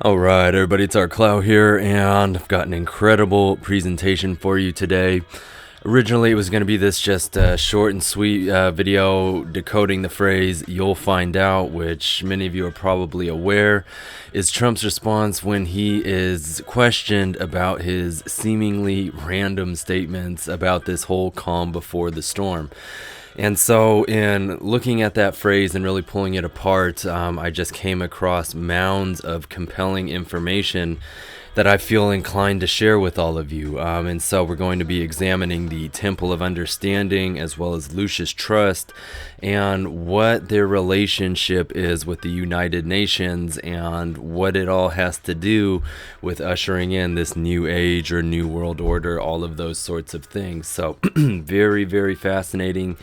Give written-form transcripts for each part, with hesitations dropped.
Alright, everybody, it's our Klaus here, and I've got an incredible presentation for you today. Originally, it was going to be this just short and sweet video decoding the phrase, "You'll find out," which many of you are probably aware is Trump's response when he is questioned about his seemingly random statements about this whole calm before the storm. And so, in looking at that phrase and really pulling it apart, I just came across mounds of compelling information that I feel inclined to share with all of you. And so, we're going to be examining the Temple of Understanding as well as Lucius Trust and what their relationship is with the United Nations and what it all has to do with ushering in this new age or new world order, all of those sorts of things. So, very, very fascinating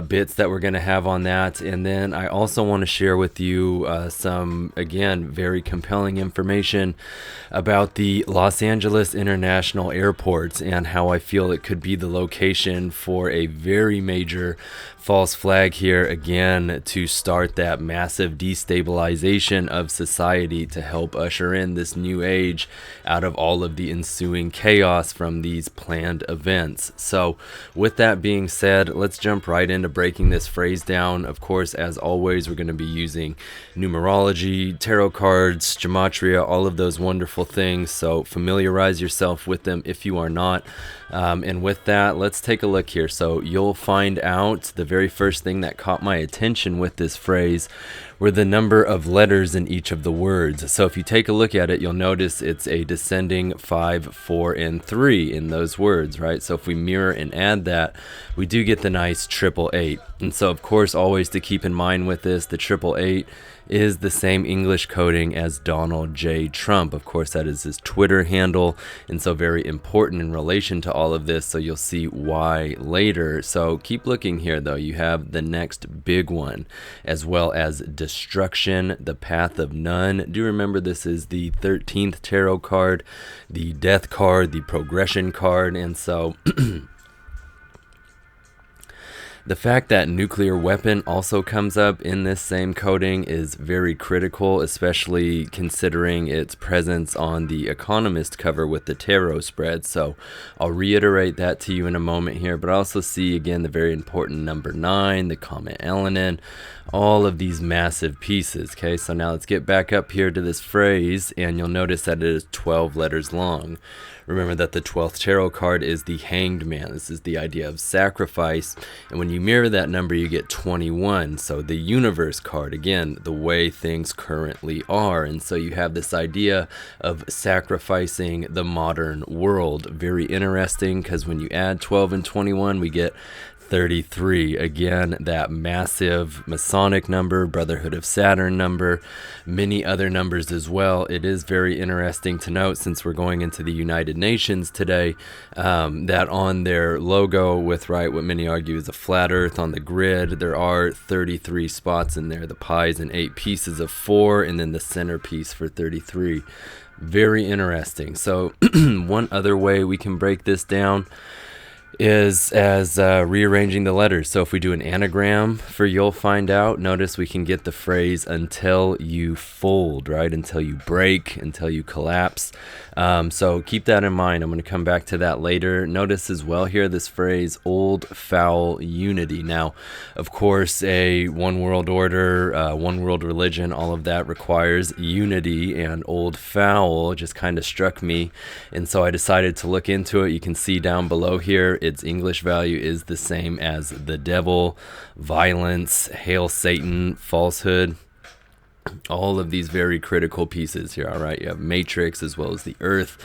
bits that we're going to have on that. And then I also want to share with you some, again, very compelling information about the Los Angeles International Airport and how I feel it could be the location for a very major false flag here, again, to start that massive destabilization of society to help usher in this new age out of all of the ensuing chaos from these planned events. So with that being said, let's jump right into breaking this phrase down. Of course, as always, we're going to be using numerology, tarot cards, gematria, all of those wonderful things. So familiarize yourself with them if you are not. And with that, let's take a look here. So you'll find out the very first thing that caught my attention with this phrase were the number of letters in each of the words. So if you take a look at it, you'll notice it's a descending 5, 4, and 3 in those words, right? So if we mirror and add that, we do get the nice 888. And so, of course, always to keep in mind with this, the 888 is the same English coding as Donald J. Trump. Of course, that is his Twitter handle, and so very important in relation to all of this, so you'll see why later. So keep looking here, though. You have the next big one, as well as destruction, the path of none. Do remember this is the 13th tarot card, the death card, the progression card, and so the fact that nuclear weapon also comes up in this same coding is very critical, especially considering its presence on the Economist cover with the tarot spread. So I'll reiterate that to you in a moment here, but I also see again the very important number 9, the comet Elenin, all of these massive pieces. Okay, so now let's get back up here to this phrase, and you'll notice that it is 12 letters long. Remember that the 12th tarot card is the Hanged Man. This is the idea of sacrifice. And when you mirror that number, you get 21. So the Universe card, again, the way things currently are. And so you have this idea of sacrificing the modern world. Very interesting, because when you add 12 and 21, we get 33. Again, that massive Masonic number, Brotherhood of Saturn number, many other numbers as well. It is very interesting to note, since we're going into the United Nations today, that on their logo with, right, what many argue is a flat earth on the grid, there are 33 spots in there. The pies and 8 pieces of 4, and then the centerpiece for 33. Very interesting. So one other way we can break this down is as rearranging the letters. So if we do an anagram for "you'll find out," notice we can get the phrase "until you fold," right? Until you break, until you collapse. So keep that in mind. I'm going to come back to that later. Notice as well here this phrase "old foul unity." Now, of course, a one world order, one world religion, all of that requires unity, and old foul just kind of struck me. And so I decided to look into it. You can see down below here, its English value is the same as the devil, violence, hail Satan, falsehood. All of these very critical pieces here, all right? You have matrix as well as the earth.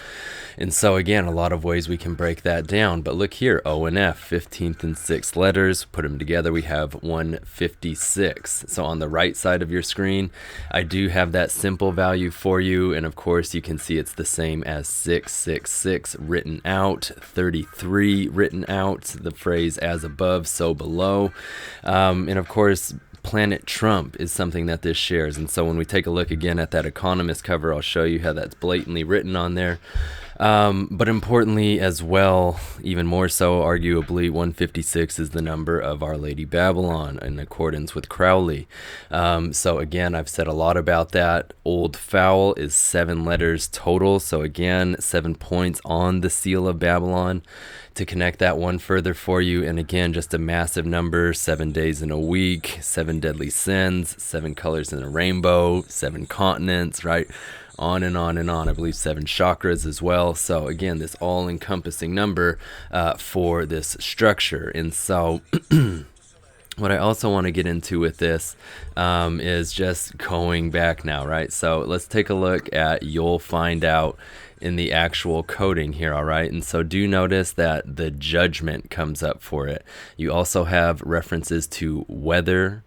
And so again, a lot of ways we can break that down. But look here, O and F, 15th and 6th letters. Put them together, we have 156. So on the right side of your screen, I do have that simple value for you. And of course, you can see it's the same as 666 written out, 33 written out, the phrase "as above, so below." And of course, Planet Trump is something that this shares. And so when we take a look again at that Economist cover, I'll show you how that's blatantly written on there. But importantly as well, even more so, arguably, 156 is the number of Our Lady Babylon in accordance with Crowley. So again, I've said a lot about that. Old Foul is 7 letters total. So again, 7 points on the seal of Babylon to connect that one further for you. And again, just a massive number, 7 days in a week, 7 deadly sins, 7 colors in a rainbow, 7 continents, right? On and on and on. I believe 7 chakras as well. So again, this all-encompassing number for this structure. And so what I also want to get into with this is just going back now, right? So let's take a look at You'll Find Out in the actual coding here, all right? And so do notice that the judgment comes up for it. You also have references to weather,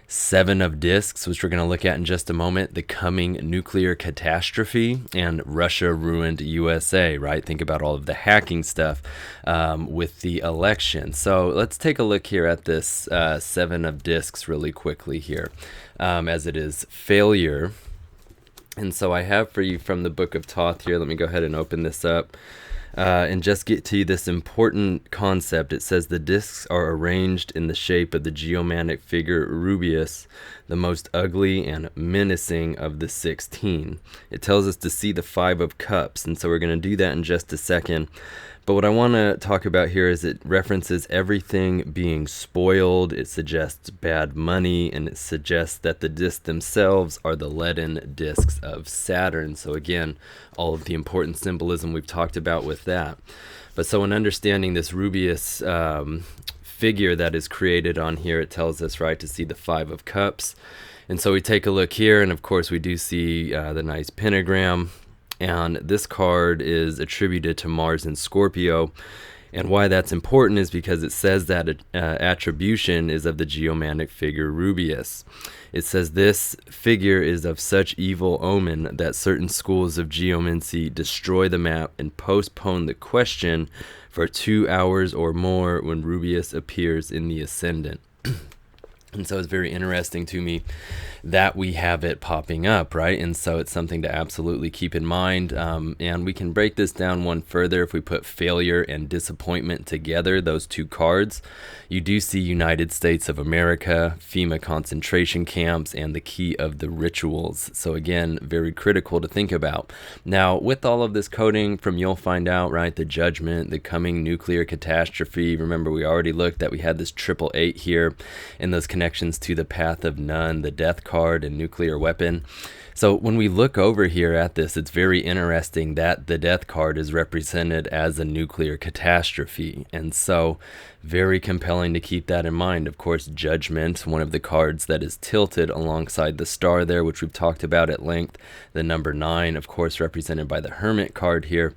7 of discs, which we're going to look at in just a moment, the coming nuclear catastrophe, and Russia ruined USA, right? Think about all of the hacking stuff with the election. So let's take a look here at this 7 of discs really quickly here, as it is failure. And so I have for you from the Book of Thoth here. Let me go ahead and open this up. And just get to this important concept. It says the discs are arranged in the shape of the geomantic figure Rubeus, the most ugly and menacing of the 16. It tells us to see the 5 of cups, and so we're going to do that in just a second. But what I want to talk about here is it references everything being spoiled. It suggests bad money, and it suggests that the discs themselves are the leaden discs of Saturn. So again, all of the important symbolism we've talked about with that. But so in understanding this Rubeus figure that is created on here, it tells us, right, to see the 5 of cups. And so we take a look here, and of course we do see the nice pentagram. And this card is attributed to Mars and Scorpio. And why that's important is because it says that attribution is of the geomantic figure Rubeus. It says this figure is of such evil omen that certain schools of geomancy destroy the map and postpone the question for 2 hours or more when Rubeus appears in the ascendant. And so it's very interesting to me that we have it popping up, right? And so it's something to absolutely keep in mind. And we can break this down one further if we put failure and disappointment together, those 2 cards. You do see United States of America, FEMA concentration camps, and the key of the rituals. So again, very critical to think about. Now, with all of this coding from You'll Find Out, right? The judgment, the coming nuclear catastrophe. Remember, we already looked that we had this 888 here, and those connections to the Path of None, the death card, and nuclear weapon. So when we look over here at this, it's very interesting that the death card is represented as a nuclear catastrophe. And so very compelling to keep that in mind. Of course, judgment, one of the cards that is tilted alongside the star there, which we've talked about at length. The number 9, of course, represented by the hermit card here.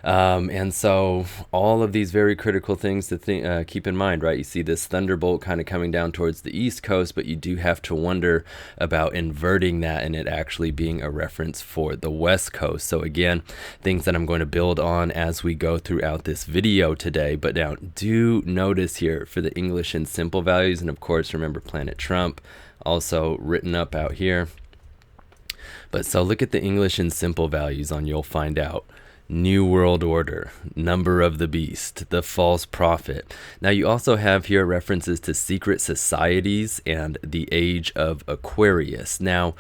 And so all of these very critical things to keep in mind, right? You see this thunderbolt kind of coming down towards the East Coast, but you do have to wonder about inverting that and it actually being a reference for the West Coast. So again, things that I'm going to build on as we go throughout this video today. But now do notice here for the English and simple values, and of course, remember Planet Trump also written up out here. But so look at the English and simple values on You'll Find Out. New World Order, Number of the Beast, the False Prophet. Now you also have here references to secret societies and the Age of Aquarius. Now,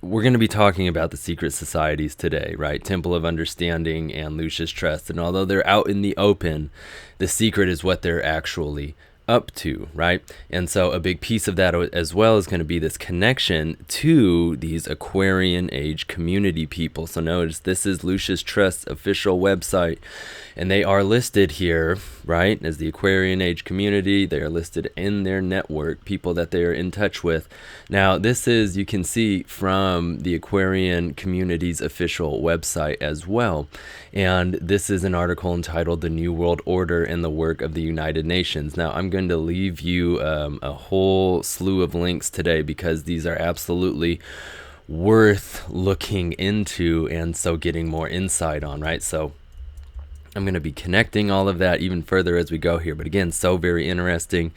we're going to be talking about the secret societies today, right? Temple of Understanding and Lucius Trust. And although they're out in the open, the secret is what they're actually up to, right? And so a big piece of that as well is going to be this connection to these Aquarian age community people. So notice this is Lucius Trust's official website, and they are listed here, right, as the Aquarian age community. They are listed in their network, people that they are in touch with. Now this is, you can see from the Aquarian community's official website as well. And this is an article entitled The New World Order and the Work of the United Nations. Now I'm going to leave you a whole slew of links today because these are absolutely worth looking into and so getting more insight on, right? So I'm going to be connecting all of that even further as we go here. But again, so very interesting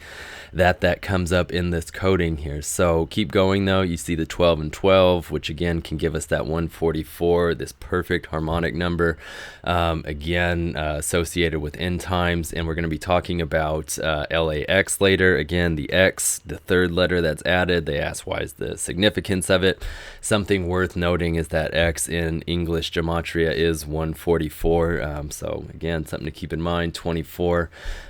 that comes up in this coding here. So keep going though. You see the 12 and 12, which again can give us that 144, this perfect harmonic number, again associated with end times. And we're going to be talking about LAX later. Again, the X, the third letter that's added. They ask why is the significance of it. Something worth noting is that X in English gematria is 144. So again, something to keep in mind. 24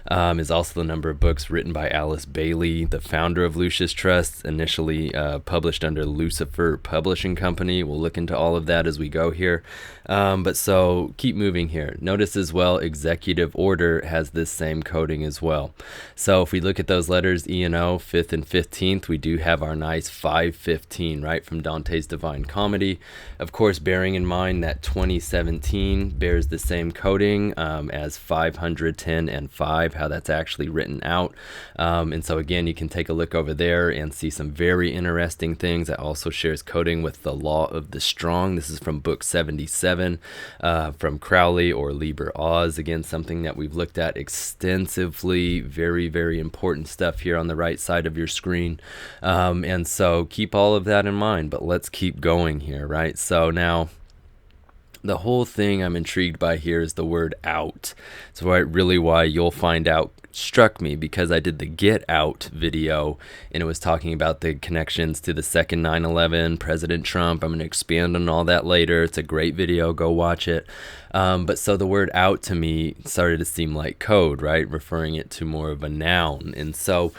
is also the number of books written by Alice Bailey, the founder of Lucis Trust, initially published under Lucifer Publishing Company. We'll look into all of that as we go here. But so keep moving here. Notice as well, executive order has this same coding as well. So if we look at those letters, E and O, 5th and 15th, we do have our nice 515, right, from Dante's Divine Comedy. Of course, bearing in mind that 2017 bears the same coding as 510 and 5, how that's actually written out. And so again, you can take a look over there and see some very interesting things. That also shares coding with the Law of the Strong. This is from book 77 from Crowley or Liber Oz. Again, something that we've looked at extensively. Very, very important stuff here on the right side of your screen. And so keep all of that in mind, but let's keep going here, right? So now, the whole thing I'm intrigued by here is the word out. So really why you'll find out struck me, because I did the Get Out video and it was talking about the connections to the second 9/11, President Trump. I'm going to expand on all that later. It's a great video. Go watch it. But so the word out to me started to seem like code, right? Referring it to more of a noun. And so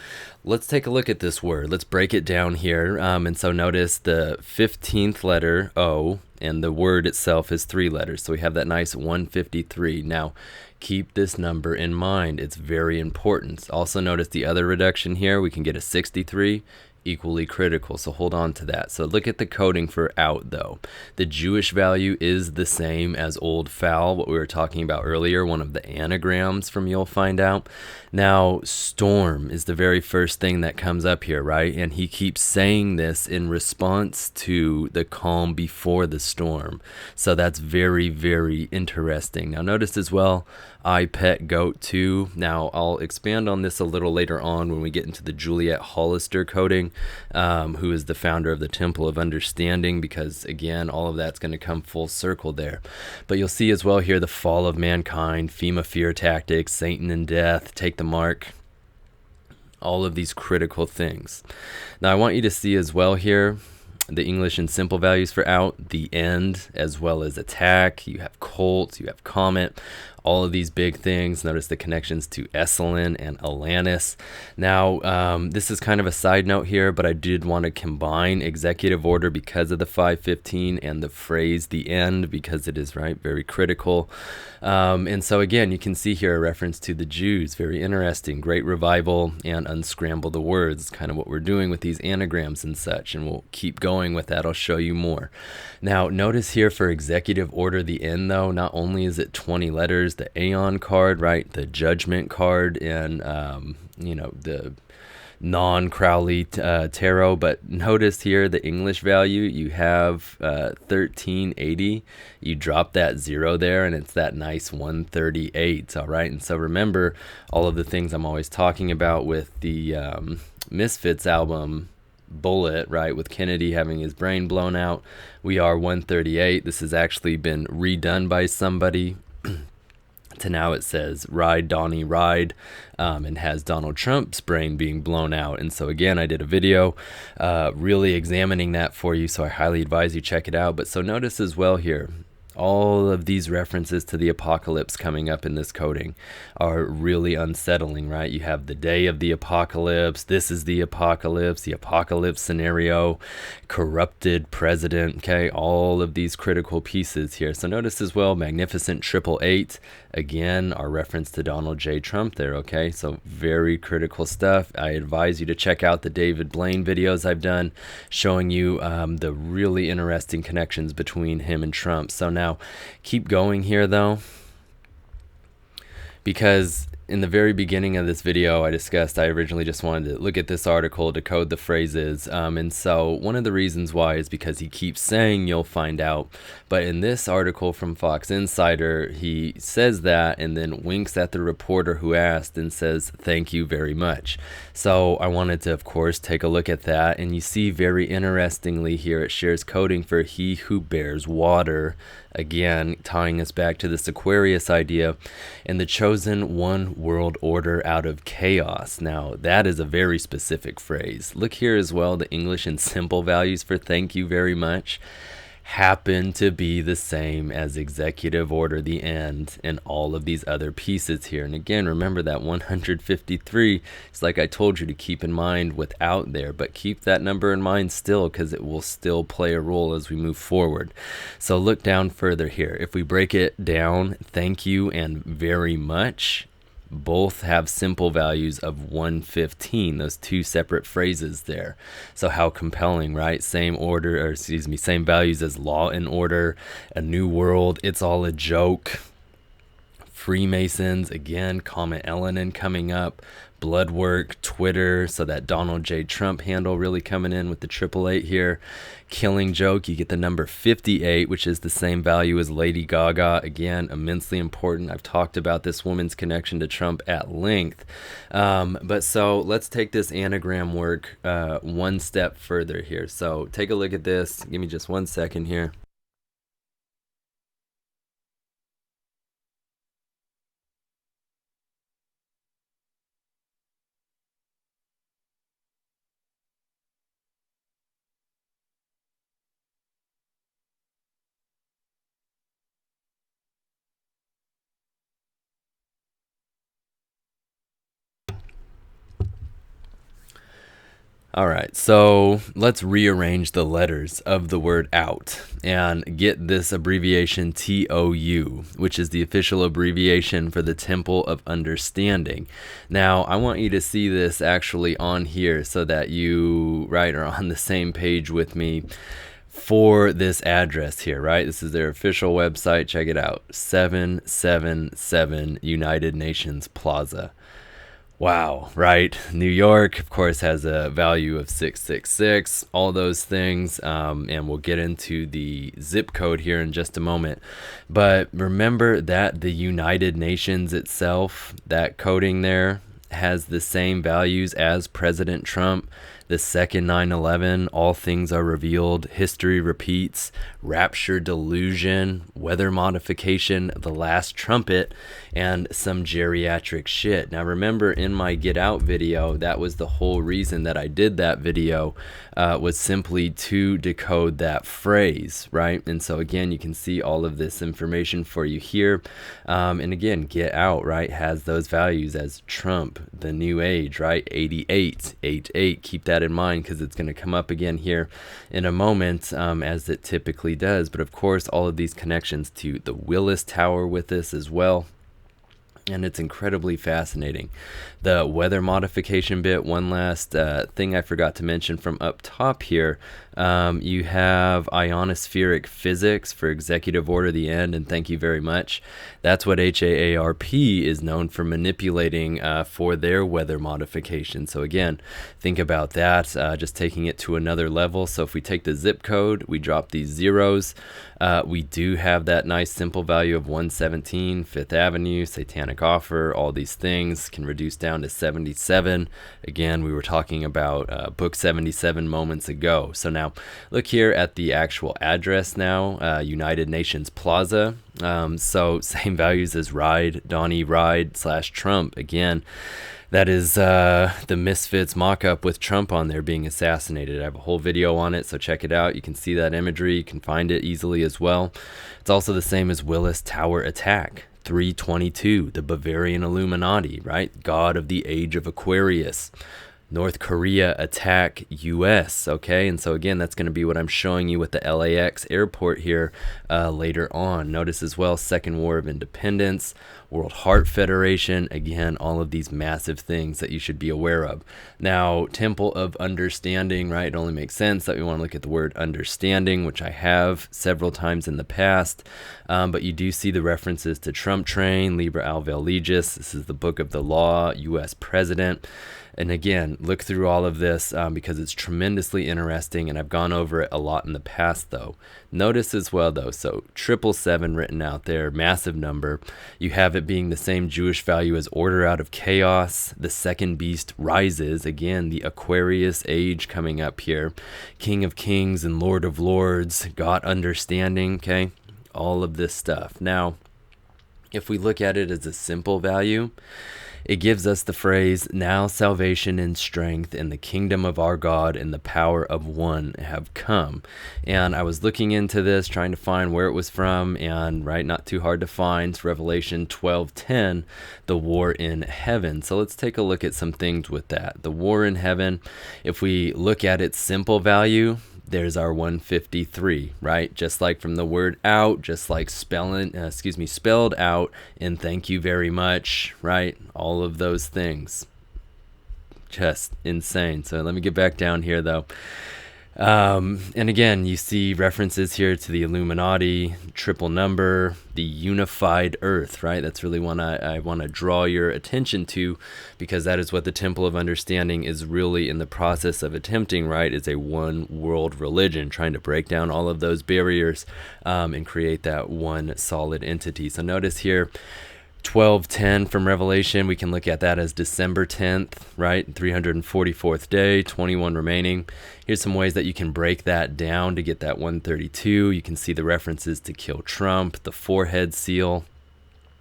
let's take a look at this word. Let's break it down here. And so notice the 15th letter, O, and the word itself is 3 letters. So we have that nice 153. Now, keep this number in mind. It's very important. Also notice the other reduction here. We can get a 63. Equally critical, so hold on to that. So look at the coding for out though. The Jewish value is the same as old foul, what we were talking about earlier, one of the anagrams from You'll Find Out. Now storm is the very first thing that comes up here, right? And he keeps saying this in response to the calm before the storm. So that's very, very interesting. Now notice as well, I pet goat too. Now I'll expand on this a little later on when we get into the Juliet Hollister coding, who is the founder of the Temple of Understanding, because again, all of that's going to come full circle there. But you'll see as well here the fall of mankind, FEMA fear tactics, Satan and death, take the mark, all of these critical things. Now I want you to see as well here the English and simple values for out, the end, as well as attack. You have cult, you have comet, all of these big things. Notice the connections to Esalen and Alanis. Now, this is kind of a side note here, but I did want to combine executive order because of the 515 and the phrase the end, because it is, right, very critical. And so again, you can see here a reference to the Jews. Very interesting. Great revival and unscramble the words. It's kind of what we're doing with these anagrams and such, and we'll keep going with that. I'll show you more. Now, notice here for executive order, the end, though, not only is it 20 letters, the Aeon card, right, the Judgment card, and, the non-Crowley tarot, but notice here the English value, you have 1380. You drop that 0 there and it's that nice 138. All right, and so remember all of the things I'm always talking about with the Misfits album Bullet, right, with Kennedy having his brain blown out. We are 138. This has actually been redone by somebody to now it says ride Donnie ride, and has Donald Trump's brain being blown out. And so again, I did a video really examining that for you, so I highly advise you check it out. But so notice as well here, all of these references to the apocalypse coming up in this coding are really unsettling, right? You have the day of the apocalypse, this is the apocalypse scenario, corrupted president, okay? All of these critical pieces here. So notice as well, magnificent 888, again, our reference to Donald J. Trump there, okay? So very critical stuff. I advise you to check out the David Blaine videos I've done showing you the really interesting connections between him and Trump. So now keep going here though. because in the very beginning of this video I discussed I originally just wanted to look at this article, decode the phrases, and so one of the reasons why is because he keeps saying you'll find out, but in this article from Fox Insider he says that and then winks at the reporter who asked and says thank you very much. So I wanted to of course take a look at that, and you see very interestingly here it shares coding for he who bears water, again tying us back to this Aquarius idea and the chosen one world order out of chaos. Now that is a very specific phrase. Look here as well, the English and simple values for thank you very much happen to be the same as executive order, the end, and all of these other pieces here. And again, remember that 153 is like I told you to keep in mind without there, but keep that number in mind still because it will still play a role as we move forward. So look down further here. If we break it down, thank you and very much both have simple values of 115, those two separate phrases there. So how compelling, right? Same order, or excuse me, same values as law and order, a new world, it's all a joke, Freemasons, again, Comet Elenin coming up, Bloodwork, Twitter, so that Donald J. Trump handle really coming in with the 888 here. Killing Joke, you get the number 58, which is the same value as Lady Gaga. Again, immensely important. I've talked about this woman's connection to Trump at length. But so let's take this anagram work one step further here. So take a look at this. Give me just 1 second here. All right, so let's rearrange the letters of the word out and get this abbreviation TOU, which is the official abbreviation for the Temple of Understanding. Now, I want you to see this actually on here so that you, right, are on the same page with me for this address here, right? This is their official website. Check it out, 777 United Nations Plaza. Wow, right? New York, of course, has a value of 666, all those things, and we'll get into the zip code here in just a moment. But remember that the United Nations itself, that coding there, has the same values as President Trump. The second 9/11, all things are revealed, history repeats, rapture delusion, weather modification, the last trumpet, and some geriatric shit. Now remember, in my Get Out video, that was the whole reason that I did that video, was simply to decode that phrase, right? And so again, you can see all of this information for you here. And again, Get Out, right, has those values as Trump, the New Age, right? 88, 88, keep that in mind because it's going to come up again here in a moment, as it typically does. But of course, all of these connections to the Willis Tower with this as well. And it's incredibly fascinating. The weather modification bit, one last thing I forgot to mention from up top here. You have ionospheric physics for executive order, the end, and thank you very much. That's what HAARP is known for manipulating for their weather modification. So again, think about that, just taking it to another level. So if we take the zip code, we drop these zeros. We do have that nice simple value of 117, Fifth Avenue, Satanic Offer, all these things can reduce down to 77. Again, we were talking about book 77 moments ago. So now look here at the actual address now, United Nations Plaza. So same values as Ride, Donnie Ride / Trump. Again, that is the Misfits mock-up with Trump on there being assassinated. I have a whole video on it, so check it out. You can see that imagery. You can find it easily as well. It's also the same as Willis Tower attack. 322, the Bavarian Illuminati, right? God of the Age of Aquarius. North Korea attack US, okay? And so again, that's going to be what I'm showing you with the LAX airport here later on. Notice as well, Second War of Independence, World Heart Federation, again, all of these massive things that you should be aware of. Now, Temple of Understanding, right? It only makes sense that we want to look at the word understanding, which I have several times in the past, but you do see the references to Trump Train, Liber Alvel Legis. This is the Book of the Law, U.S. President. And again, look through all of this because it's tremendously interesting, and I've gone over it a lot in the past, though. Notice as well, though, so 777 written out there, massive number. You have it being the same Jewish value as order out of chaos. The second beast rises. Again, the Aquarius age coming up here. King of kings and Lord of lords, God understanding, okay? All of this stuff. Now, if we look at it as a simple value, it gives us the phrase, now salvation and strength in the kingdom of our God and the power of one have come. And I was looking into this, trying to find where it was from, and right, not too hard to find. It's Revelation 12:10, the war in heaven. So let's take a look at some things with that. The war in heaven, if we look at its simple value, there's our 153, right? Just like from the word out, just like spelled out, and thank you very much, right? All of those things. Just insane. So let me get back down here though. And again, you see references here to the Illuminati, triple number, the unified earth, right? That's really one I want to draw your attention to, because that is what the Temple of Understanding is really in the process of attempting, right? Is a one world religion, trying to break down all of those barriers and create that one solid entity. So notice here, 12:10 from Revelation, we can look at that as December 10th, right? 344th day, 21 remaining. Here's some ways that you can break that down to get that 132. You can see the references to kill Trump, the forehead seal,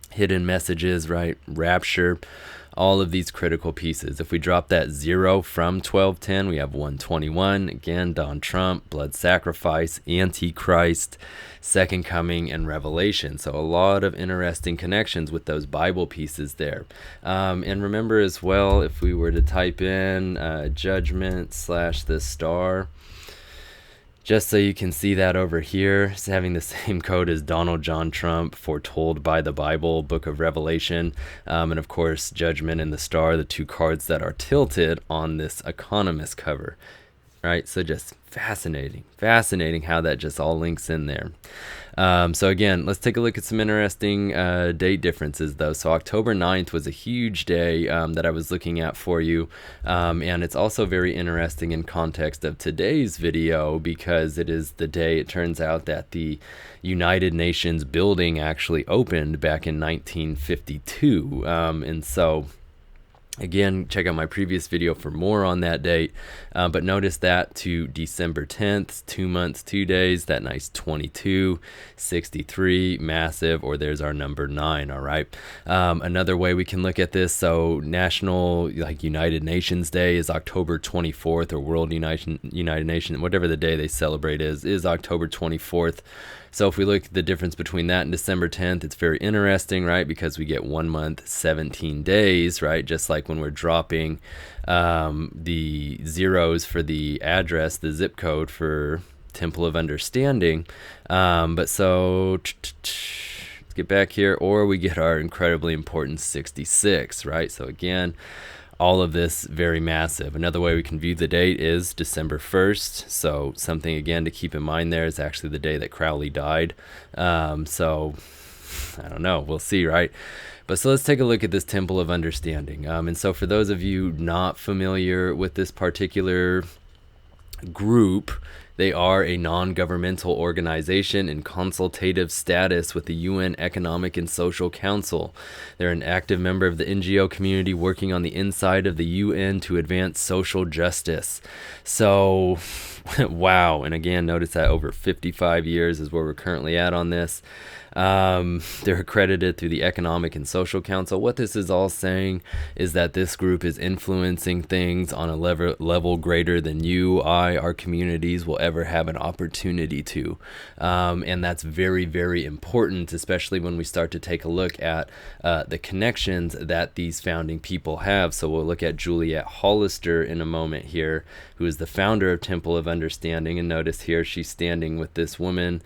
hidden messages, right? Rapture, all of these critical pieces. If we drop that 0 from 12:10, we have 121. Again, Donald Trump, blood sacrifice, Antichrist, second coming, and Revelation. So a lot of interesting connections with those Bible pieces there. And remember as well, if we were to type in judgment / the star, just so you can see that over here, it's having the same code as Donald John Trump, foretold by the Bible, Book of Revelation, and of course, Judgment and the Star, the two cards that are tilted on this Economist cover, right? So just fascinating how that just all links in there. So again, let's take a look at some interesting date differences though. So October 9th was a huge day that I was looking at for you, and it's also very interesting in context of today's video, because it is the day, it turns out, that the United Nations building actually opened back in 1952, and so again, check out my previous video for more on that date, but notice that to December 10th, 2 months, 2 days, that nice 22, 63, massive, or there's our number 9, all right? Another way we can look at this, so National, like United Nations Day is October 24th, or World United Nations, whatever the day they celebrate is October 24th. So if we look at the difference between that and December 10th, it's very interesting, right? Because we get 1 month, 17 days, right? Just like when we're dropping the zeros for the address, the zip code for Temple of Understanding. But so let's get back here, or we get our incredibly important 66, right? So again, all of this very massive. Another way we can view the date is December 1st. So something again to keep in mind there is actually the day that Crowley died. So I don't know, we'll see, right? But so let's take a look at this Temple of Understanding. And so for those of you not familiar with this particular group, they are a non-governmental organization in consultative status with the UN Economic and Social Council. They're an active member of the NGO community working on the inside of the UN to advance social justice. So Wow. And again, notice that over 55 years is where we're currently at on this. They're accredited through the Economic and Social Council. What this is all saying is that this group is influencing things on a level greater than you, our communities will ever have an opportunity to. And that's very, very important, especially when we start to take a look at the connections that these founding people have. So we'll look at Juliet Hollister in a moment here, who is the founder of Temple of Understanding. And notice here she's standing with this woman,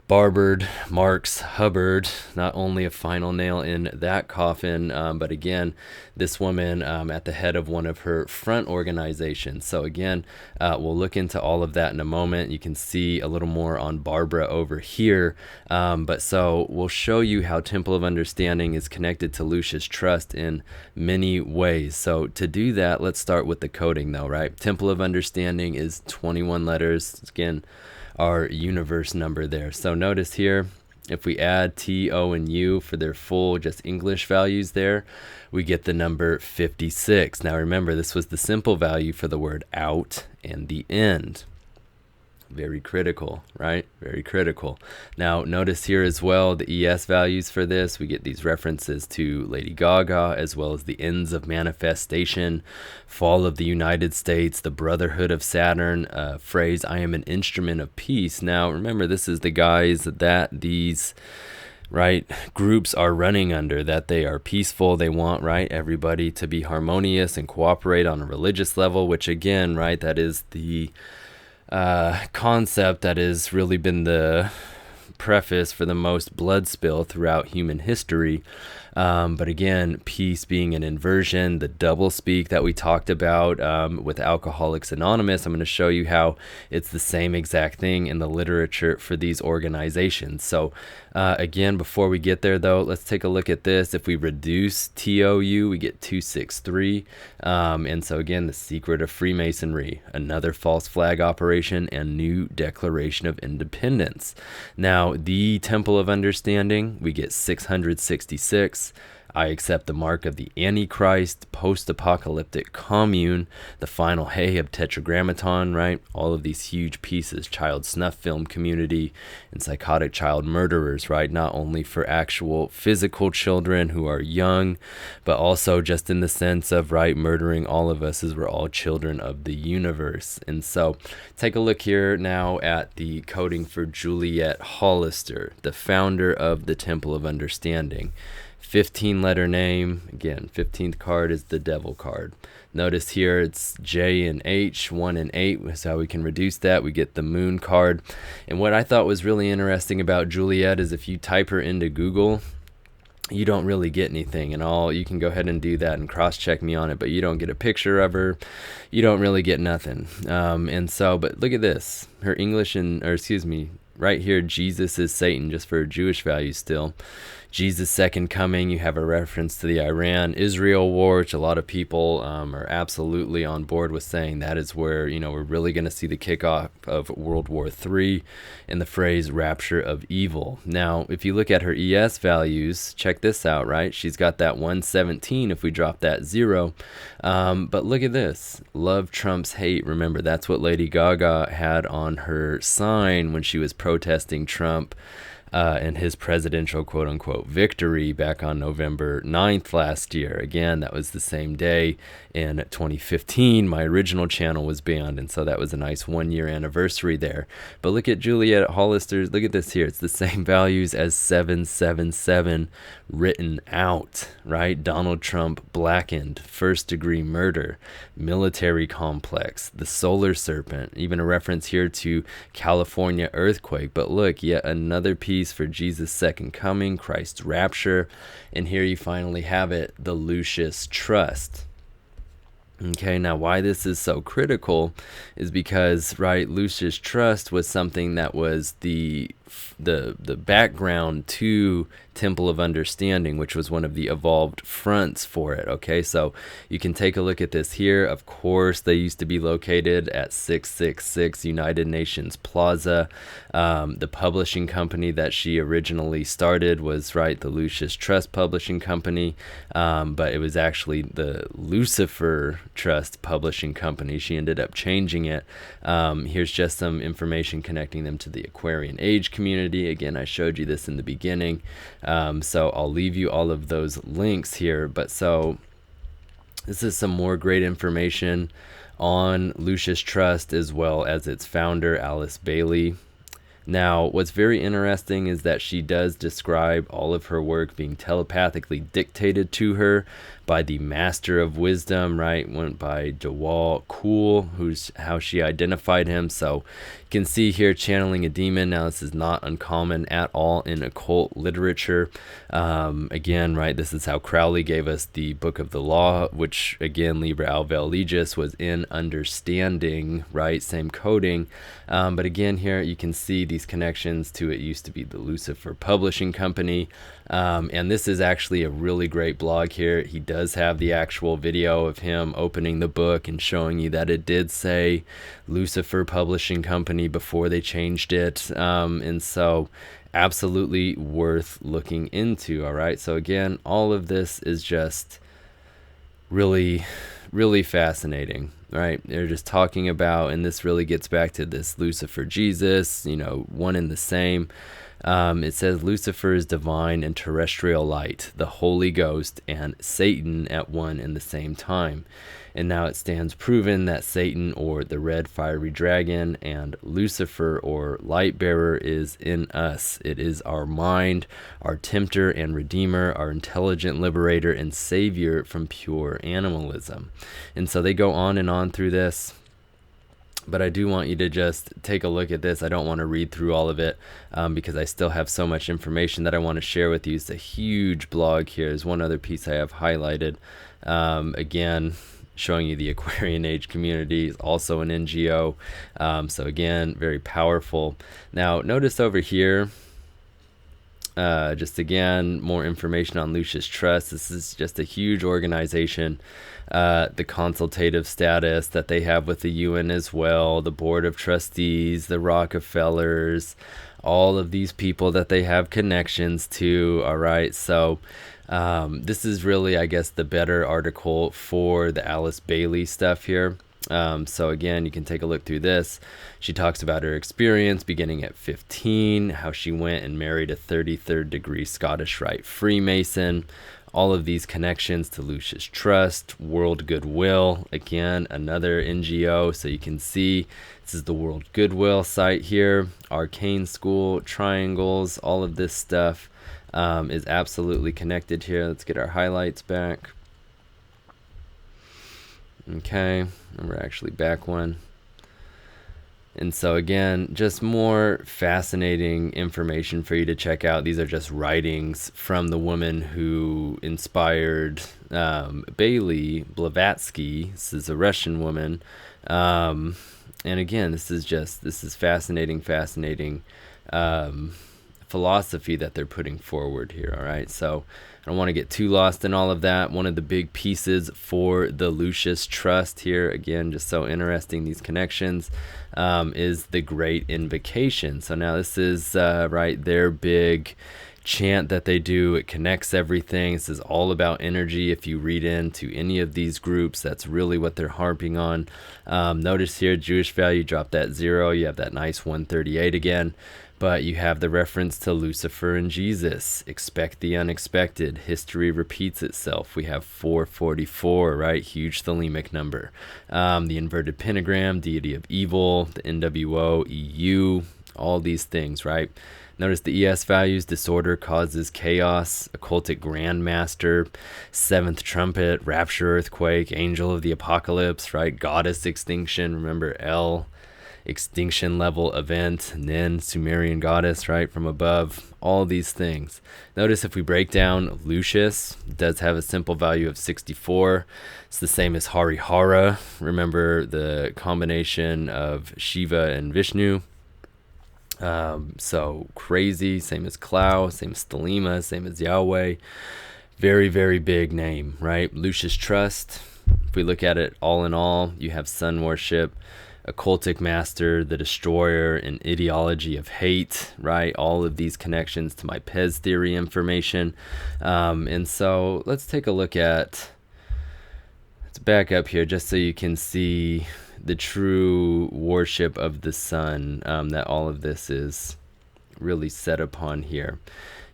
Barbara Marx Hubbard, not only a final nail in that coffin, but again, this woman at the head of one of her front organizations. So again, we'll look into all of that in a moment. You can see a little more on Barbara over here. But so we'll show you how Temple of Understanding is connected to Lucius Trust in many ways. So to do that, let's start with the coding though, right? Temple of Understanding is 21 letters. Again, our universe number there. So notice here, if we add T, O, and U for their full just English values there, we get the number 56. Now remember, this was the simple value for the word out and the end. Very critical, right? Very critical. Now, notice here as well, the ES values for this. We get these references to Lady Gaga, as well as the ends of manifestation, fall of the United States, the brotherhood of Saturn, phrase, I am an instrument of peace. Now, remember, this is the guise that these groups are running under, that they are peaceful. They want, everybody to be harmonious and cooperate on a religious level, which again, that is the concept that has really been the preface for the most blood spill throughout human history. But again, peace being an inversion, the double speak that we talked about with Alcoholics Anonymous, I'm going to show you how it's the same exact thing in the literature for these organizations. So again, before we get there though, let's take a look at this. If we reduce TOU, we get 263. And so again, the secret of Freemasonry, another false flag operation, and new Declaration of Independence. Now, the Temple of Understanding, we get 666. I accept the mark of the Antichrist, post-apocalyptic commune, the final hay of Tetragrammaton, all of these huge pieces, child snuff film community, and psychotic child murderers, not only for actual physical children who are young, but also just in the sense of, murdering all of us as we're all children of the universe. And so take a look here now at the coding for Juliet Hollister, the founder of the Temple of Understanding. 15-letter name. Again, 15th card is the devil card. Notice here it's J and H, 1 and 8 is how we can reduce that. We get the moon card. And what I thought was really interesting about Juliet is if you type her into Google, you don't really get anything and all. You can go ahead and do that and cross-check me on it, but you don't get a picture of her. You don't really get nothing. And so, but look at this. Her English right here, Jesus is Satan, just for Jewish values still. Jesus' second coming, you have a reference to the Iran-Israel war, which a lot of people are absolutely on board with saying that is where, we're really going to see the kickoff of World War III in the phrase rapture of evil. Now, if you look at her ES values, check this out, She's got that 117 if we drop that 0. But look at this. Love trumps hate. Remember, that's what Lady Gaga had on her sign when she was protesting Trump and his presidential quote-unquote victory back on November 9th last year. Again, that was the same day in 2015 my original channel was banned, and so that was a nice 1-year anniversary there. But look at Juliet Hollister's, look at this here. It's the same values as 777 written out, Donald Trump blackened, first-degree murder, military complex, the solar serpent, even a reference here to California earthquake. But look, yet another piece for Jesus' second coming, Christ's rapture, and here you finally have it, the Lucius Trust. Okay, now why this is so critical is because, Lucius Trust was something that was the the background to Temple of Understanding, which was one of the evolved fronts for it. Okay, so you can take a look at this here. Of course, they used to be located at 666 United Nations Plaza. The publishing company that she originally started was, right, the Lucis Trust Publishing Company, but it was actually the Lucifer Trust Publishing Company. She ended up changing it. Here's just some information connecting them to the Aquarian Age community. Again, I showed you this in the beginning. So I'll leave you all of those links here. But so this is some more great information on Lucis Trust, as well as its founder, Alice Bailey. Now, what's very interesting is that she does describe all of her work being telepathically dictated to her by the Master of Wisdom, right? Went by DeWalt Cool, who's how she identified him. So you can see here, channeling a demon. Now, this is not uncommon at all in occult literature. Again, right, this is how Crowley gave us the Book of the Law, which, again, Liber Alvel Legis was in understanding, right? Same coding. But again, here you can see these connections to it used to be the Lucifer Publishing Company. And this is actually a really great blog here. He does have the actual video of him opening the book and showing you that it did say Lucifer Publishing Company before they changed it. And so absolutely worth looking into. All right. So again, all of this is just really, really fascinating. Right, they're just talking about, and this really gets back to this Lucifer Jesus, you know, one and the same. It says Lucifer is divine and terrestrial light, the Holy Ghost, and Satan at one and the same time. And now it stands proven that Satan, or the red fiery dragon, and Lucifer, or light bearer, is in us. It is our mind, our tempter and redeemer, our intelligent liberator and savior from pure animalism. And so they go on and on through this. But I do want you to just take a look at this. I don't want to read through all of it because I still have so much information that I want to share with you. It's a huge blog here. There's one other piece I have highlighted. Again, showing you the Aquarian Age community is also an NGO. So again, very powerful. Now, notice over here, just again, more information on Lucis Trust. This is just a huge organization. The consultative status that they have with the UN as well, the Board of Trustees, the Rockefellers, all of these people that they have connections to. All right, so this is really, I guess, the better article for the Alice Bailey stuff here. So again, you can take a look through this. She talks about her experience beginning at 15, how she went and married a 33rd degree Scottish Rite Freemason, all of these connections to Lucis Trust, World Goodwill, again, another NGO. So you can see this is the World Goodwill site here, Arcane School, Triangles, all of this stuff is absolutely connected here. Let's get our highlights back. Okay, and we're actually back one. And so again, just more fascinating information for you to check out. These are just writings from the woman who inspired Bailey Blavatsky. This is a Russian woman. And again, this is fascinating philosophy that they're putting forward here. All right, so I don't want to get too lost in all of that. One of the big pieces for the Lucis Trust here, again, just so interesting, these connections, is the Great Invocation. So now this is right, their big chant that they do. It connects everything. This is all about energy. If you read into any of these groups, that's really what they're harping on. Notice here, Jewish value, drop that 0. You have that nice 138 again. But you have the reference to Lucifer and Jesus. Expect the unexpected. History repeats itself. We have 444, right? Huge thelemic number. The inverted pentagram, deity of evil, the NWO, EU, all these things, right? Notice the ES values: disorder causes chaos, occultic grandmaster, seventh trumpet, rapture, earthquake, angel of the apocalypse, right? Goddess extinction. Remember L, extinction level event, and then Sumerian goddess, right, from above, all these things. Notice if we break down Lucis, it does have a simple value of 64. It's the same as Harihara. Remember the combination of Shiva and Vishnu. So crazy, same as Klaus, same as Thelema, same as Yahweh. Very, very big name, right? Lucius Trust. If we look at it all in all, you have sun worship, occultic master, the destroyer, an ideology of hate, right? All of these connections to my Pez theory information. And so let's take a look at, let's back up here just so you can see the true worship of the sun that all of this is really set upon here.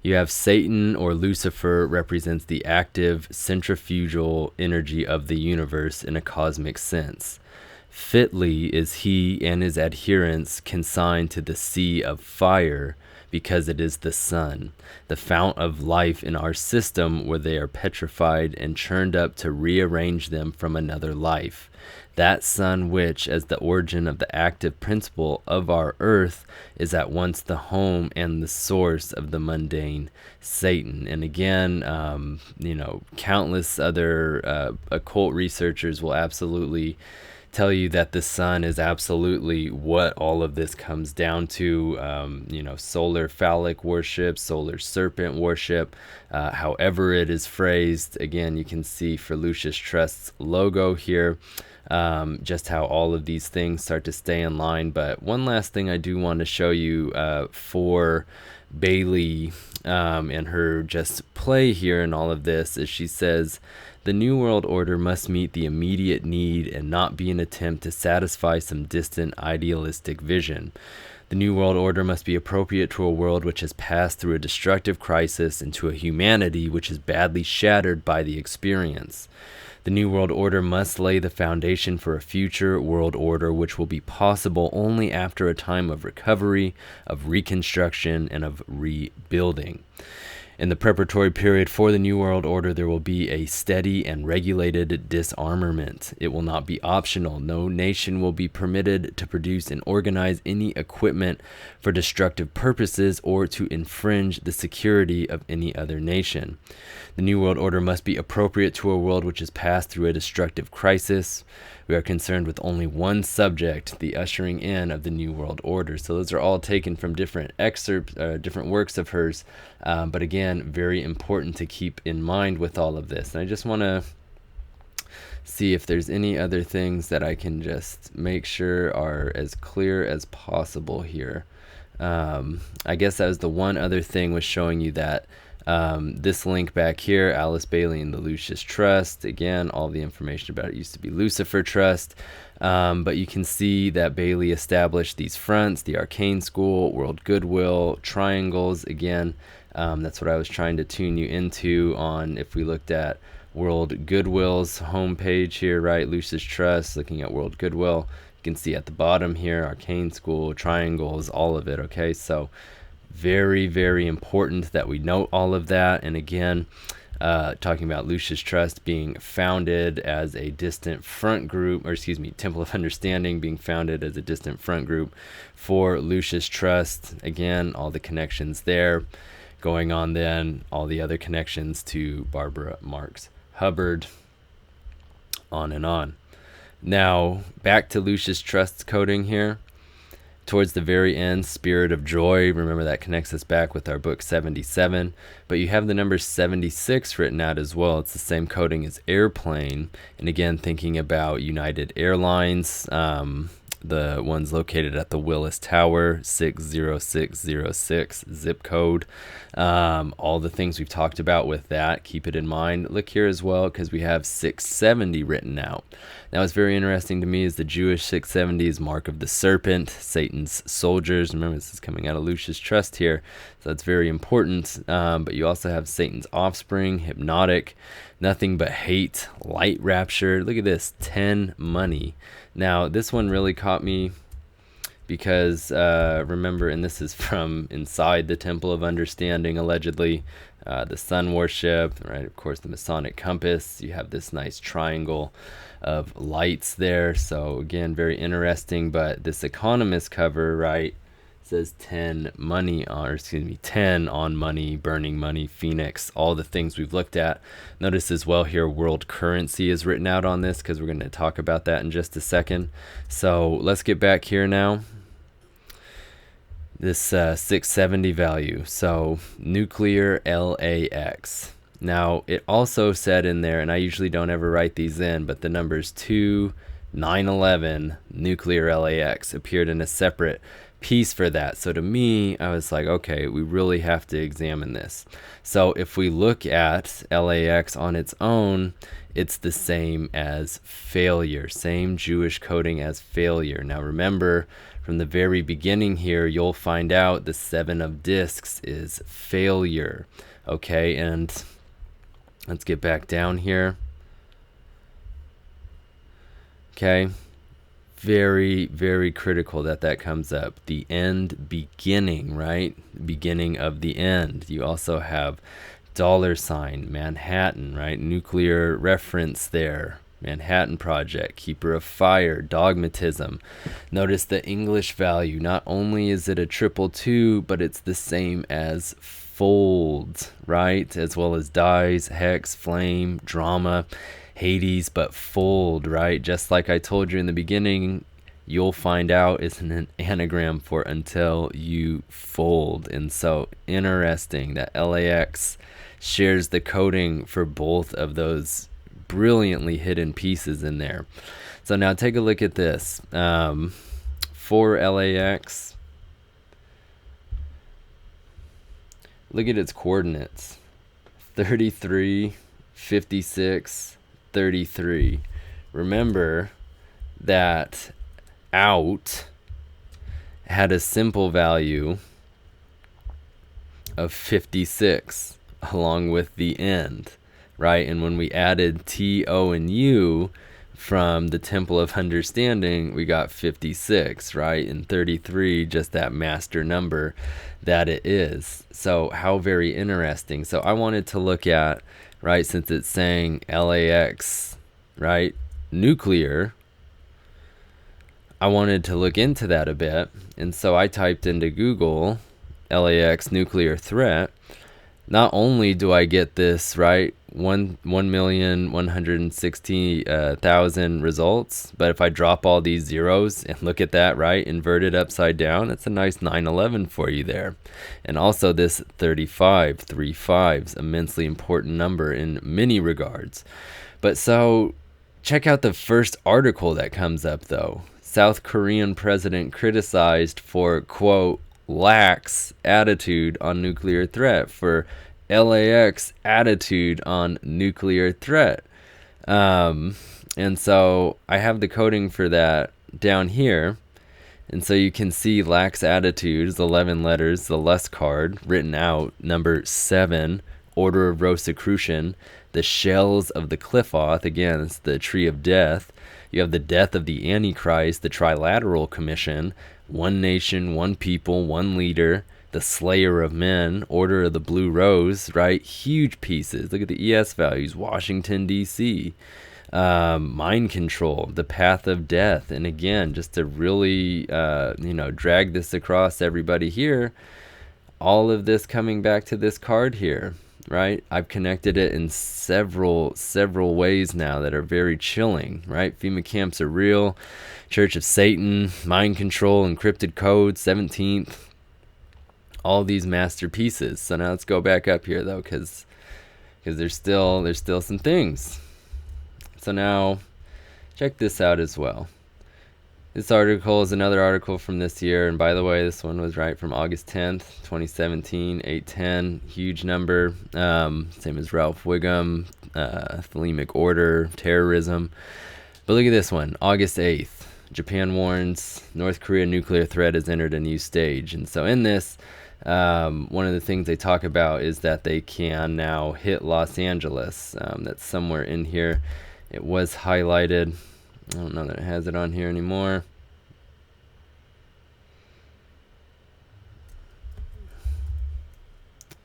You have Satan, or Lucifer, represents the active centrifugal energy of the universe in a cosmic sense. Fitly is he and his adherents consigned to the sea of fire, because it is the sun, the fount of life in our system, where they are petrified and churned up to rearrange them from another life. That sun which, as the origin of the active principle of our earth, is at once the home and the source of the mundane, Satan. And again, countless other occult researchers will absolutely tell you that the sun is absolutely what all of this comes down to. Solar phallic worship, solar serpent worship, however it is phrased. Again, you can see for Lucius Trust's logo here, just how all of these things start to stay in line. But one last thing I do want to show you for Bailey and her just play here in all of this is she says, the New World Order must meet the immediate need and not be an attempt to satisfy some distant idealistic vision. The New World Order must be appropriate to a world which has passed through a destructive crisis and to a humanity which is badly shattered by the experience. The New World Order must lay the foundation for a future world order which will be possible only after a time of recovery, of reconstruction, and of rebuilding. In the preparatory period for the New World Order, there will be a steady and regulated disarmament. It will not be optional. No nation will be permitted to produce and organize any equipment for destructive purposes or to infringe the security of any other nation. The New World Order must be appropriate to a world which has passed through a destructive crisis. We are concerned with only one subject, the ushering in of the New World Order. So those are all taken from different excerpts, different works of hers. But again, very important to keep in mind with all of this. And I just want to see if there's any other things that I can just make sure are as clear as possible here. I guess that was the one other thing, was showing you that this link back here, Alice Bailey and the Lucius Trust. Again, all the information about it used to be Lucifer Trust. But you can see that Bailey established these fronts, the Arcane School, World Goodwill, triangles. Again, that's what I was trying to tune you into on. If we looked at World Goodwill's homepage here, right, Lucius Trust, looking at World Goodwill, you can see at the bottom here, Arcane School, triangles, all of it. Okay, so very, very important that we note all of that. And again, talking about Lucius Trust being founded as a distant front group, or excuse me, Temple of Understanding being founded as a distant front group for Lucius Trust. Again, all the connections there going on, then all the other connections to Barbara Marx Hubbard, on and on. Now, back to Lucius Trust's coding here. Towards the very end, Spirit of Joy, remember that connects us back with our book 77, but you have the number 76 written out as well. It's the same coding as airplane, and again, thinking about United Airlines, the ones located at the Willis Tower, 60606 zip code. All the things we've talked about with that, keep it in mind. Look here as well, because we have 670 written out. Now, what's very interesting to me is the Jewish 670 is mark of the serpent, Satan's soldiers. Remember, this is coming out of Lucius Trust here, so that's very important. But you also have Satan's offspring, hypnotic, nothing but hate, light rapture. Look at this, 10 money. Now, this one really caught me because, remember, and this is from inside the Temple of Understanding, allegedly, the sun worship, right? Of course, the Masonic compass. You have this nice triangle of lights there. So, again, very interesting. But this Economist cover, right, says 10 money on, or excuse me, 10 on money, burning money, Phoenix, all the things we've looked at. Notice as well here, world currency is written out on this because we're going to talk about that in just a second. So let's get back here now. this 670 value. So nuclear LAX. Now it also said in there, and I usually don't ever write these in, but the numbers 2911 nuclear LAX appeared in a separate piece for that. So to me, I was like, okay, we really have to examine this. So if we look at LAX on its own, it's the same as failure, same Jewish coding as failure. Now remember, from the very beginning here, you'll find out the 7 of discs is failure. Okay, and let's get back down here. Okay, very, very critical that that comes up. The end, beginning, right? Beginning of the end. You also have $, Manhattan, right? Nuclear reference there. Manhattan Project, Keeper of Fire, Dogmatism. Notice the English value. Not only is it a 222, but it's the same as fold, right? As well as dies, hex, flame, drama, Hades, but fold, right? Just like I told you in the beginning, you'll find out it's an anagram for until you fold. And so interesting that LAX shares the coding for both of those brilliantly hidden pieces in there. So now take a look at this. For LAX, look at its coordinates. 33, 56, 33. Remember that out had a simple value of 56 along with the end, right? And when we added TO and U from the Temple of Understanding, we got 56, right? And 33, just that master number that it is. So how very interesting. So I wanted to look at, right, since it's saying LAX, right, nuclear, I wanted to look into that a bit. And so I typed into Google LAX nuclear threat. Not only do I get this, right, 1,160,000 results, but if I drop all these zeros and look at that, right, inverted upside down, that's a nice 911 for you there. And also this 35, 35's immensely important number in many regards. But so check out the first article that comes up though. South Korean president criticized for, quote, lax attitude on nuclear threat, for LAX attitude on nuclear threat. And so I have the coding for that down here. And so you can see lax attitude is 11 letters, the less card written out, number 7, order of Rosicrucian, the shells of the Cliffoth, again, it's the tree of death. You have the death of the Antichrist, the Trilateral Commission, one nation, one people, one leader, the slayer of men, order of the blue rose, right? Huge pieces. Look at the ES values. Washington, D.C., mind control, the path of death. And again, just to really, drag this across everybody here, all of this coming back to this card here, right? I've connected it in several ways now that are very chilling, right? FEMA camps are real. Church of Satan, mind control, encrypted code, 17th, all these masterpieces. So now let's go back up here though, because there's still some things. So now check this out as well. This article is another article from this year, and by the way, this one was right from August 10th, 2017, 810, huge number, same as Ralph Wiggum, thelemic order, terrorism. But look at this one, August 8th. Japan warns North Korea nuclear threat has entered a new stage. And so in this, one of the things they talk about is that they can now hit Los Angeles. That's somewhere in here. It was highlighted. I don't know that it has it on here anymore.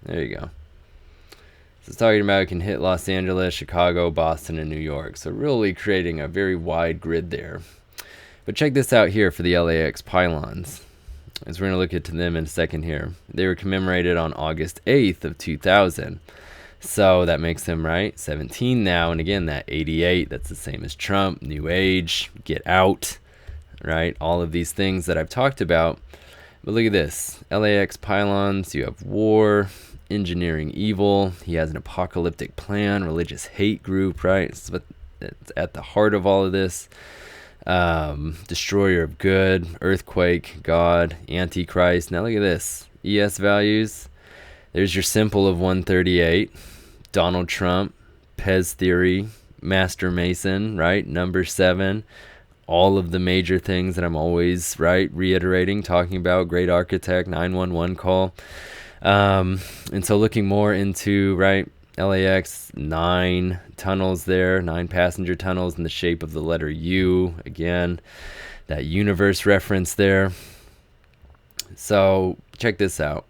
There you go. So it's talking about it can hit Los Angeles, Chicago, Boston, and New York. So really creating a very wide grid there. But check this out here for the LAX pylons, as we're going to look into them in a second here. They were commemorated on August 8th of 2000. So that makes them, right, 17 now. And again, that 88, that's the same as Trump, New Age, Get Out, right? All of these things that I've talked about. But look at this. LAX pylons, you have war, engineering evil. He has an apocalyptic plan, religious hate group, right? It's at the heart of all of this. Destroyer of good, earthquake, God, Antichrist. Now look at this. ES values. There's your symbol of 138. Donald Trump, Pez theory, Master Mason, right? Number 7. All of the major things that I'm always, right, reiterating, talking about. Great architect, 911 call. And so looking more into, right, LAX, 9 tunnels there, 9 passenger tunnels in the shape of the letter U. Again, that universe reference there. So check this out.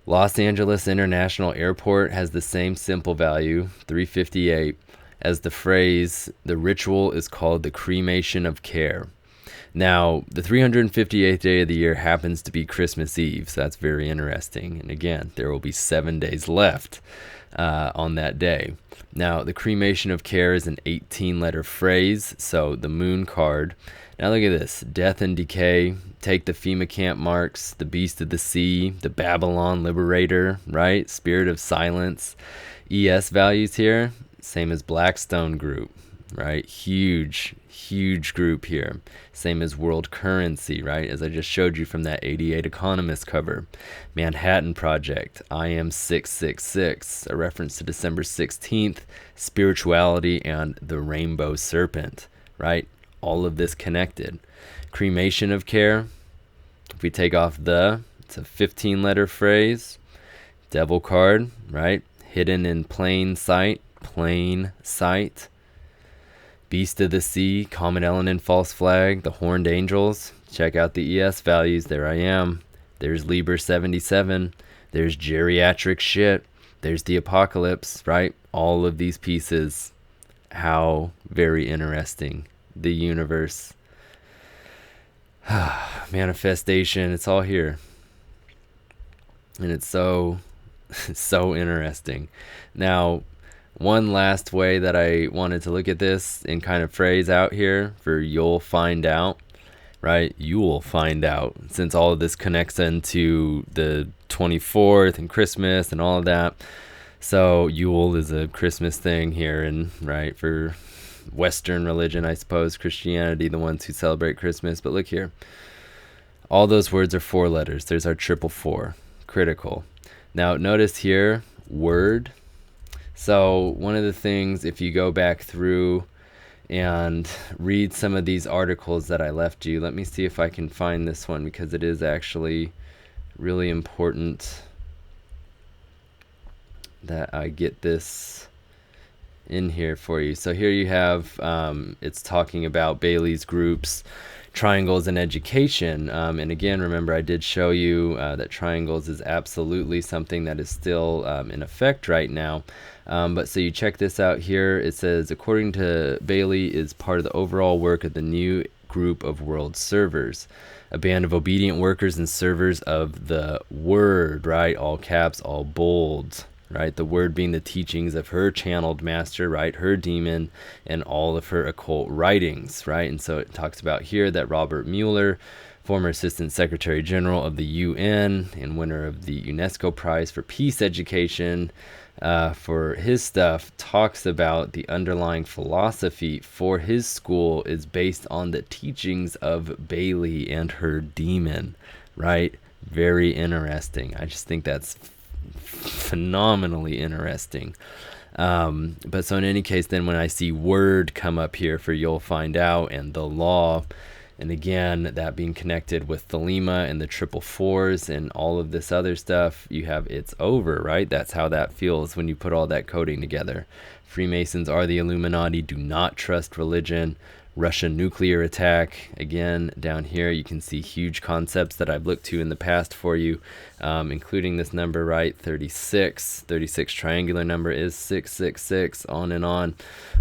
Los Angeles International Airport has the same simple value, 358, as the phrase, the ritual is called the cremation of care. Now, the 358th day of the year happens to be Christmas Eve, so that's very interesting. And again, there will be 7 days left on that day. Now, the cremation of care is an 18-letter phrase, so the moon card. Now look at this, death and decay, take the FEMA camp marks, the beast of the sea, the Babylon liberator, right? Spirit of silence. ES values here, same as Blackstone group, right? Huge group here. Same as world currency, right? As I just showed you from that 88 Economist cover. Manhattan Project, I am 666, a reference to December 16th, spirituality and the rainbow serpent, right? All of this connected. Cremation of care, if we take off the, it's a 15-letter phrase. Devil card, right? Hidden in plain sight. Beast of the sea, Comet Elenin false flag, the horned angels. Check out the ES values. There I am. There's Liber 77. There's geriatric shit. There's the apocalypse, right? All of these pieces. How very interesting. The universe. Manifestation. It's all here. And it's so interesting. Now, one last way that I wanted to look at this and kind of phrase out here for you'll find out, right? You will find out, since all of this connects into the 24th and Christmas and all of that. So Yule is a Christmas thing here, and right, for Western religion, I suppose, Christianity, the ones who celebrate Christmas. But look here. All those words are 4 letters. There's our 444, critical. Now notice here, word. So one of the things, if you go back through and read some of these articles that I left you, let me see if I can find this one, because it is actually really important that I get this in here for you. So here you have, it's talking about Bailey's groups, triangles and education. And again, remember, I did show you that triangles is absolutely something that is still in effect right now. But so you check this out here. It says, according to Bailey, is part of the overall work of the new group of world servers, a band of obedient workers and servers of the word, right? All caps, all bold, right? The word being the teachings of her channeled master, right? Her demon and all of her occult writings, right? And so it talks about here that Robert Mueller, former Assistant Secretary General of the UN and winner of the UNESCO Prize for Peace Education, for his stuff, talks about the underlying philosophy for his school is based on the teachings of Bailey and her demon, right? Very interesting. I just think that's phenomenally interesting. But so in any case, then when I see word come up here for you'll find out and the law, and again, that being connected with Thelema and the 444s and all of this other stuff, you have it's over, right? That's how that feels when you put all that coding together. Freemasons are the Illuminati, do not trust religion. Russian nuclear attack. Again, down here you can see huge concepts that I've looked to in the past for you, including this number, right? 36 triangular number is 666, on and on.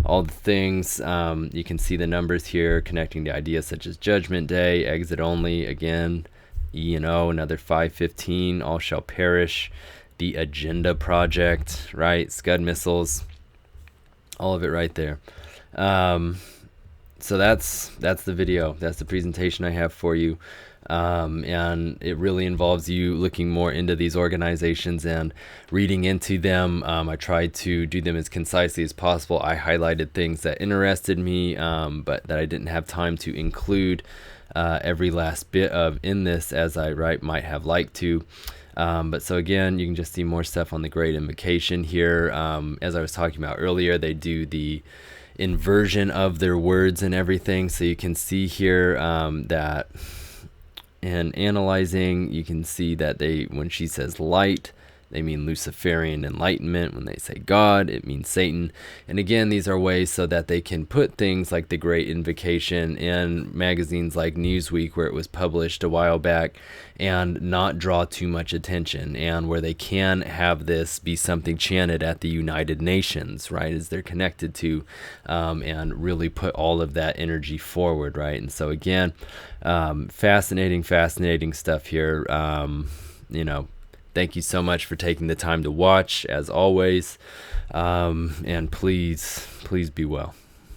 All the things, you can see the numbers here connecting to ideas such as Judgment Day, exit only, again, E&O, another 515, all shall perish, the Agenda Project, right? Scud missiles, all of it right there. So that's the video. That's the presentation I have for you. And it really involves you looking more into these organizations and reading into them. I tried to do them as concisely as possible. I highlighted things that interested me, but that I didn't have time to include every last bit of in this as I might have liked to. But so again, you can just see more stuff on the Great Invocation here. As I was talking about earlier, they do the inversion of their words and everything. So you can see here that in analyzing, you can see that when she says light, they mean Luciferian enlightenment. When they say God, it means Satan. And again, these are ways so that they can put things like the Great Invocation in magazines like Newsweek, where it was published a while back, and not draw too much attention, and where they can have this be something chanted at the United Nations, right, as they're connected to, and really put all of that energy forward, right? And so again, fascinating stuff here. Thank you so much for taking the time to watch, as always, and please be well.